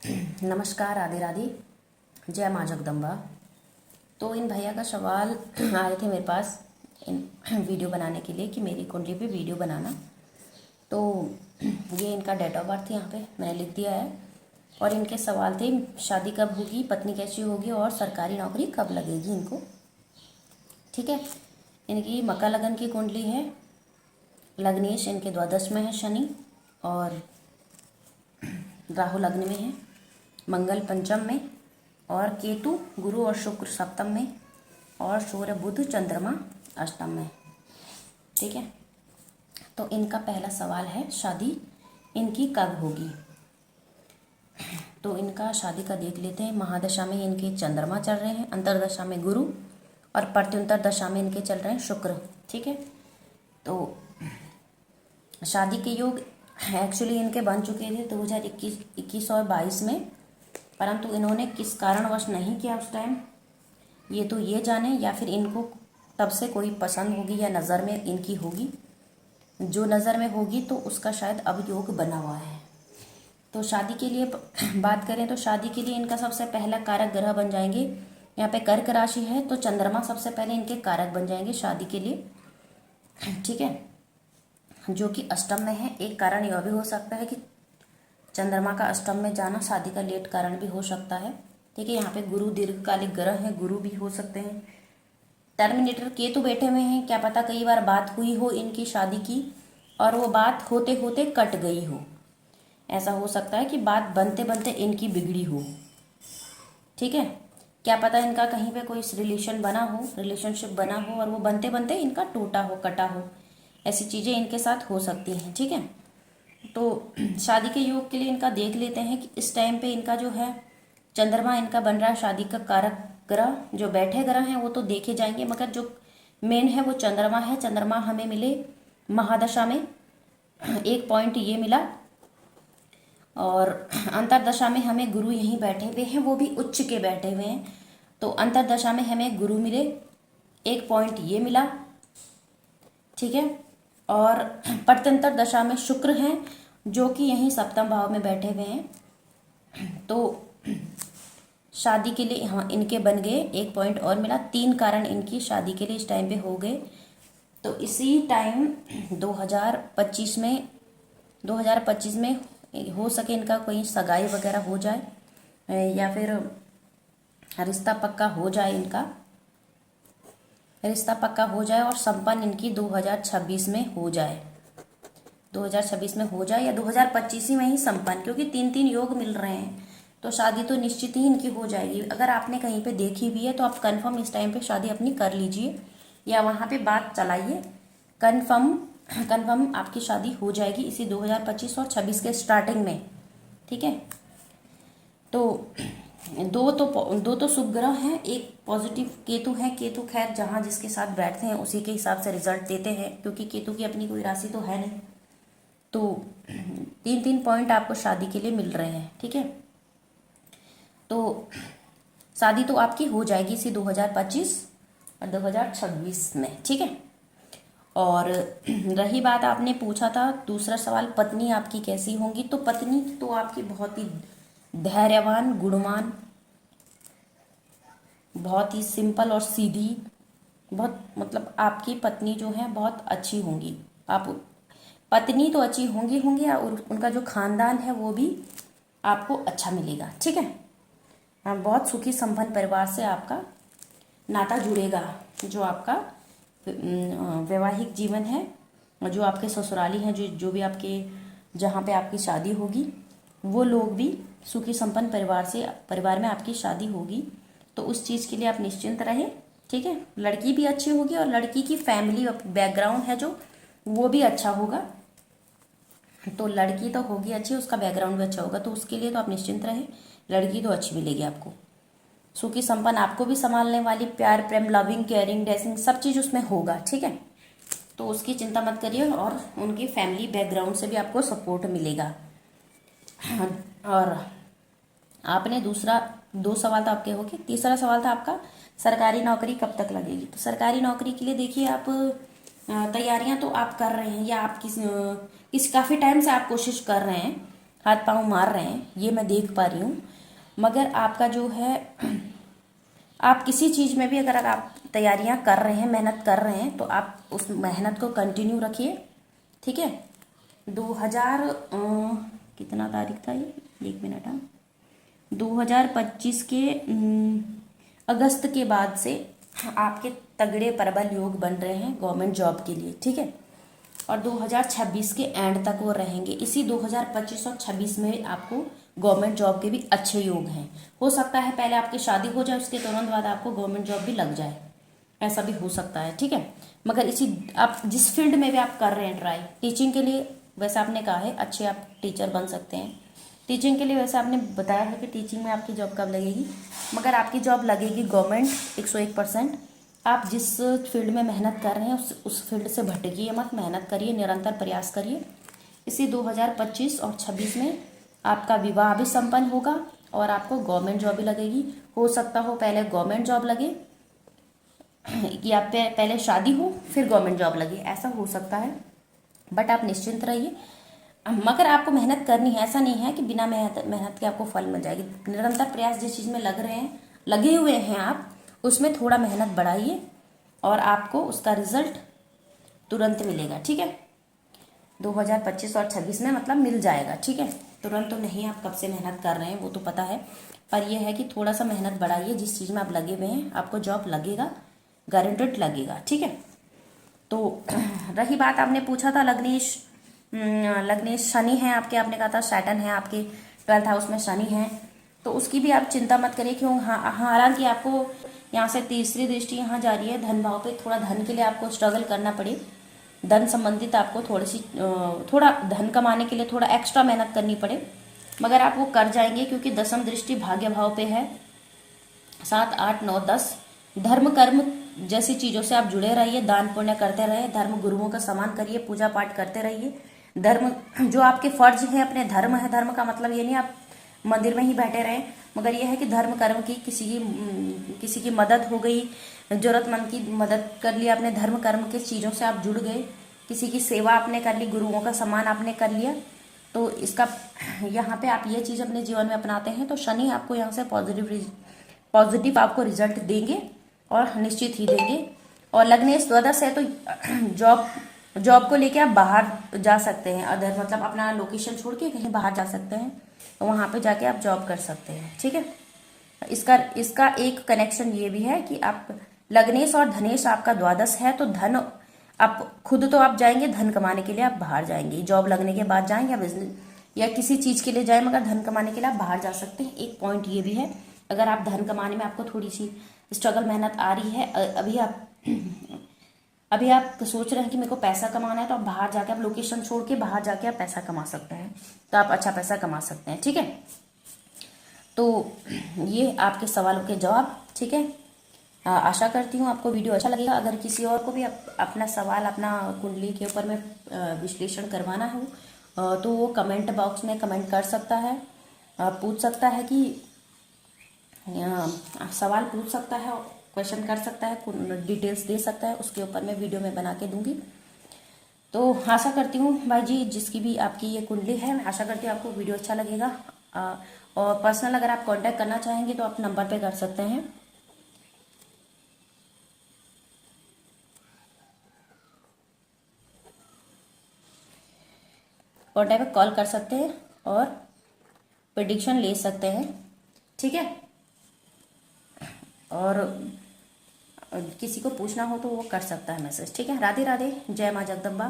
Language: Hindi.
नमस्कार, राधे राधे, जय माँ जगदम्बा। तो इन भैया का सवाल आए थे मेरे पास इन वीडियो बनाने के लिए कि मेरी कुंडली पे वीडियो बनाना। तो ये इनका डेट ऑफ बर्थ यहाँ पे मैंने लिख दिया है और इनके सवाल थे शादी कब होगी, पत्नी कैसी होगी और सरकारी नौकरी कब लगेगी इनको। ठीक है, इनकी मकर लगन की कुंडली है, लग्नेश इनके द्वादश में है शनि और राहु लग्न में है, मंगल पंचम में और केतु गुरु और शुक्र सप्तम में और सूर्य बुध चंद्रमा अष्टम में। ठीक है, तो इनका पहला सवाल है शादी इनकी कब होगी। तो इनका शादी का देख लेते हैं। महादशा में इनके चंद्रमा चल रहे हैं, अंतरदशा में गुरु और प्रत्युंतर दशा में इनके चल रहे हैं शुक्र। ठीक है, तो शादी के योग एक्चुअली इनके बन चुके थे 2021 और 22 में, परंतु इन्होंने किस कारणवश नहीं किया उस टाइम, ये तो ये जाने, या फिर इनको तब से कोई पसंद होगी या नज़र में इनकी होगी। जो नज़र में होगी तो उसका शायद अब योग बना हुआ है। तो शादी के लिए बात करें तो शादी के लिए इनका सबसे पहला कारक ग्रह बन जाएंगे, यहाँ पे कर्क राशि है तो चंद्रमा सबसे पहले इनके कारक बन जाएंगे शादी के लिए। ठीक है, जो कि अष्टम में है। एक कारण यह भी हो सकता है कि चंद्रमा का अष्टम में जाना शादी का लेट कारण भी हो सकता है। ठीक है, यहाँ पे गुरु दीर्घकालिक ग्रह हैं, गुरु भी हो सकते हैं। टर्मिनेटर केतु बैठे हुए हैं, क्या पता कई बार बात हुई हो इनकी शादी की और वो बात होते होते कट गई हो। ऐसा हो सकता है कि बात बनते बनते इनकी बिगड़ी हो। ठीक है, क्या पता इनका कहीं पे कोई रिलेशनशिप बना हो और वो बनते बनते इनका टूटा हो, कटा हो। ऐसी चीज़ें इनके साथ हो सकती हैं। ठीक है, तो शादी के योग के लिए इनका देख लेते हैं कि इस टाइम पे इनका जो है चंद्रमा इनका बन रहा है शादी का कारक ग्रह। जो बैठे ग्रह हैं वो तो देखे जाएंगे, मगर जो मेन है वो चंद्रमा है। चंद्रमा हमें मिले महादशा में, एक पॉइंट ये मिला, और अंतरदशा में हमें गुरु यहीं बैठे हुए हैं, वो भी उच्च के बैठे हुए हैं। तो अंतरदशा में हमें गुरु मिले, एक पॉइंट ये मिला। ठीक है, और प्रत्यंतर दशा में शुक्र हैं जो कि यहीं सप्तम भाव में बैठे हुए हैं। तो शादी के लिए हाँ इनके बन गए, एक पॉइंट और मिला। 3 कारण इनकी शादी के लिए इस टाइम पे हो गए। तो इसी टाइम 2025 में हो सके इनका कोई सगाई वगैरह हो जाए या फिर रिश्ता पक्का हो जाए, इनका रिश्ता पक्का हो जाए और संपन्न इनकी 2026 में हो जाए। 2026 में हो जाए या 2025 ही में ही संपन्न, क्योंकि 3 योग मिल रहे हैं तो शादी तो निश्चित ही इनकी हो जाएगी। अगर आपने कहीं पे देखी भी है तो आप कंफर्म इस टाइम पे शादी अपनी कर लीजिए या वहाँ पे बात चलाइए। कंफर्म आपकी शादी हो जाएगी इसी 2025 और 26 के स्टार्टिंग में। ठीक है, तो दो तो शुभ ग्रह हैं, एक पॉजिटिव केतु है। केतु खैर जहाँ जिसके साथ बैठते हैं उसी के हिसाब से रिजल्ट देते हैं, क्योंकि केतु की अपनी कोई राशि तो है नहीं। तो 3 पॉइंट आपको शादी के लिए मिल रहे हैं। ठीक है, तो शादी तो आपकी हो जाएगी इसी 2025 और 2026 में। ठीक है, और रही बात आपने पूछा था दूसरा सवाल, पत्नी आपकी कैसी होंगी। तो पत्नी तो आपकी बहुत ही धैर्यवान, गुणवान, बहुत ही सिंपल और सीधी, बहुत मतलब आपकी पत्नी जो है बहुत अच्छी होंगी। आप पत्नी तो अच्छी होंगी और उनका जो खानदान है वो भी आपको अच्छा मिलेगा। ठीक है, हाँ, बहुत सुखी संपन्न परिवार से आपका नाता जुड़ेगा। जो आपका वैवाहिक जीवन है, जो आपके ससुराली हैं, जो भी आपके जहाँ पे आपकी शादी होगी, वो लोग भी सुखी संपन्न परिवार में आपकी शादी होगी। तो उस चीज़ के लिए आप निश्चिंत रहें। ठीक है, लड़की भी अच्छी होगी और लड़की की फैमिली बैकग्राउंड है जो वो भी अच्छा होगा। तो लड़की तो होगी अच्छी, उसका बैकग्राउंड भी अच्छा होगा, तो उसके लिए तो आप निश्चिंत रहें, लड़की तो अच्छी मिलेगी आपको, सुखी संपन्न, आपको भी संभालने वाली, प्यार प्रेम, लविंग, केयरिंग, ड्रेसिंग सब चीज़ उसमें होगा। ठीक है, तो उसकी चिंता मत करिए और उनकी फैमिली बैकग्राउंड से भी आपको सपोर्ट मिलेगा। और आपने 2 सवाल तो आपके हो गए, तीसरा सवाल था आपका सरकारी नौकरी कब तक लगेगी। तो सरकारी नौकरी के लिए देखिए, आप तैयारियां तो आप कर रहे हैं या आप किस काफ़ी टाइम से आप कोशिश कर रहे हैं हाथ पांव मार रहे हैं, ये मैं देख पा रही हूँ। मगर आपका जो है, आप किसी चीज़ में भी अगर आप तैयारियां कर रहे हैं, मेहनत कर रहे हैं, तो आप उस मेहनत को कंटिन्यू रखिए, ठीक है। 2000 कितना तारीख था ये, 1 मिनट, हाँ, 2025 के अगस्त के बाद से आपके तगड़े प्रबल योग बन रहे हैं गवर्नमेंट जॉब के लिए, ठीक है। और 2026 के एंड तक वो रहेंगे। इसी 2025 और 26 में आपको गवर्नमेंट जॉब के भी अच्छे योग हैं। हो सकता है पहले आपकी शादी हो जाए, उसके तुरंत बाद आपको गवर्नमेंट जॉब भी लग जाए, ऐसा भी हो सकता है, ठीक है। मगर इसी आप जिस फील्ड में भी आप कर रहे हैं ट्राई, टीचिंग के लिए वैसे आपने कहा है अच्छे आप टीचर बन सकते हैं। टीचिंग के लिए वैसे आपने बताया है कि टीचिंग में आपकी जॉब कब लगेगी, मगर आपकी जॉब लगेगी गवर्नमेंट 101%। आप जिस फील्ड में मेहनत कर रहे हैं उस फील्ड से भटकिए मत, मेहनत करिए, निरंतर प्रयास करिए। इसी 2025 और 26 में आपका विवाह भी संपन्न होगा और आपको गवर्नमेंट जॉब भी लगेगी। हो सकता हो पहले गवर्नमेंट जॉब लगे या पहले शादी हो फिर गवर्नमेंट जॉब लगे, ऐसा हो सकता है। बट आप निश्चिंत रहिए, मगर आपको मेहनत करनी है, ऐसा नहीं है कि बिना मेहनत के आपको फल मिल जाएगी। निरंतर प्रयास जिस चीज़ में लगे हुए हैं आप, उसमें थोड़ा मेहनत बढ़ाइए और आपको उसका रिजल्ट तुरंत मिलेगा, ठीक है। 2025 और 26 में मतलब मिल जाएगा, ठीक है। तुरंत तो नहीं, आप कब से मेहनत कर रहे हैं वो तो पता है, पर यह है कि थोड़ा सा मेहनत बढ़ाइए। जिस चीज़ में आप लगे हुए हैं आपको जॉब लगेगा, गारंटेड लगेगा, ठीक है। तो रही बात, आपने पूछा था लग्नेश शनि है आपके, आपने कहा था सैटर्न है आपके 12th हाउस में, शनि है, तो उसकी भी आप चिंता मत करिए। क्यों, हाँ, हालांकि आपको यहाँ से तीसरी दृष्टि यहाँ जा रही है धन भाव पे, थोड़ा धन के लिए आपको स्ट्रगल करना पड़े, धन संबंधित आपको थोड़ा धन कमाने के लिए थोड़ा एक्स्ट्रा मेहनत करनी पड़े, मगर आप वो कर जाएंगे क्योंकि 10वीं दृष्टि भाग्य भाव पे है। 7, 8, 9, 10 धर्म कर्म जैसी चीज़ों से आप जुड़े रहिए, दान पुण्य करते रहिए, धर्म गुरुओं का सम्मान करिए, पूजा पाठ करते रहिए। धर्म जो आपके फर्ज है, अपने धर्म है, धर्म का मतलब ये नहीं आप मंदिर में ही बैठे रहें, मगर यह है कि धर्म कर्म की किसी की मदद हो गई, जरूरतमंद की मदद कर लिया आपने, धर्म कर्म के चीज़ों से आप जुड़ गए, किसी की सेवा आपने कर ली, गुरुओं का सम्मान आपने कर लिया, तो इसका यहाँ पे आप ये चीज़ अपने जीवन में अपनाते हैं तो शनि आपको यहाँ से पॉजिटिव आपको रिजल्ट देंगे और निश्चित ही देंगे। और लग्नेश द्वादश है तो जॉब को लेके आप बाहर जा सकते हैं, अदर मतलब अपना लोकेशन छोड़ के कहीं बाहर जा सकते हैं, तो वहाँ पे जाके आप जॉब कर सकते हैं, ठीक है। इसका एक कनेक्शन ये भी है कि आप लग्नेश और धनेश आपका द्वादश है, तो धन आप खुद तो आप जाएंगे धन कमाने के लिए, आप बाहर जाएंगे, जॉब लगने के बाद जाएं या बिजनेस या किसी चीज़ के लिए जाए, मगर धन कमाने के लिए आप बाहर जा सकते हैं। एक पॉइंट ये भी है, अगर आप धन कमाने में आपको थोड़ी सी स्ट्रगल मेहनत आ रही है, अभी आप सोच रहे हैं कि मेरे को पैसा कमाना है, तो आप बाहर जाके आप लोकेशन छोड़ के बाहर जाके आप पैसा कमा सकते हैं, तो आप अच्छा पैसा कमा सकते हैं, ठीक है। तो ये आपके सवालों के जवाब, ठीक है। आशा करती हूँ आपको वीडियो अच्छा लगेगा। अगर किसी और को भी अपना सवाल, अपना कुंडली के ऊपर में विश्लेषण करवाना हो तो वो कमेंट बॉक्स में कमेंट कर सकता है, पूछ सकता है कि सवाल पूछ सकता है, क्वेश्चन कर सकता है, डिटेल्स दे सकता है, उसके ऊपर मैं वीडियो में बना के दूंगी। तो आशा करती हूँ भाई जी, जिसकी भी आपकी ये कुंडली है, मैं आशा करती हूँ आपको वीडियो अच्छा लगेगा। और पर्सनल अगर आप कांटेक्ट करना चाहेंगे तो आप नंबर पे कर सकते हैं, कांटेक्ट पे कॉल कर सकते हैं और प्रेडिक्शन ले सकते हैं, ठीक है। और किसी को पूछना हो तो वो कर सकता है मैसेज, ठीक है। राधे राधे, जय माँ जगदम्बा।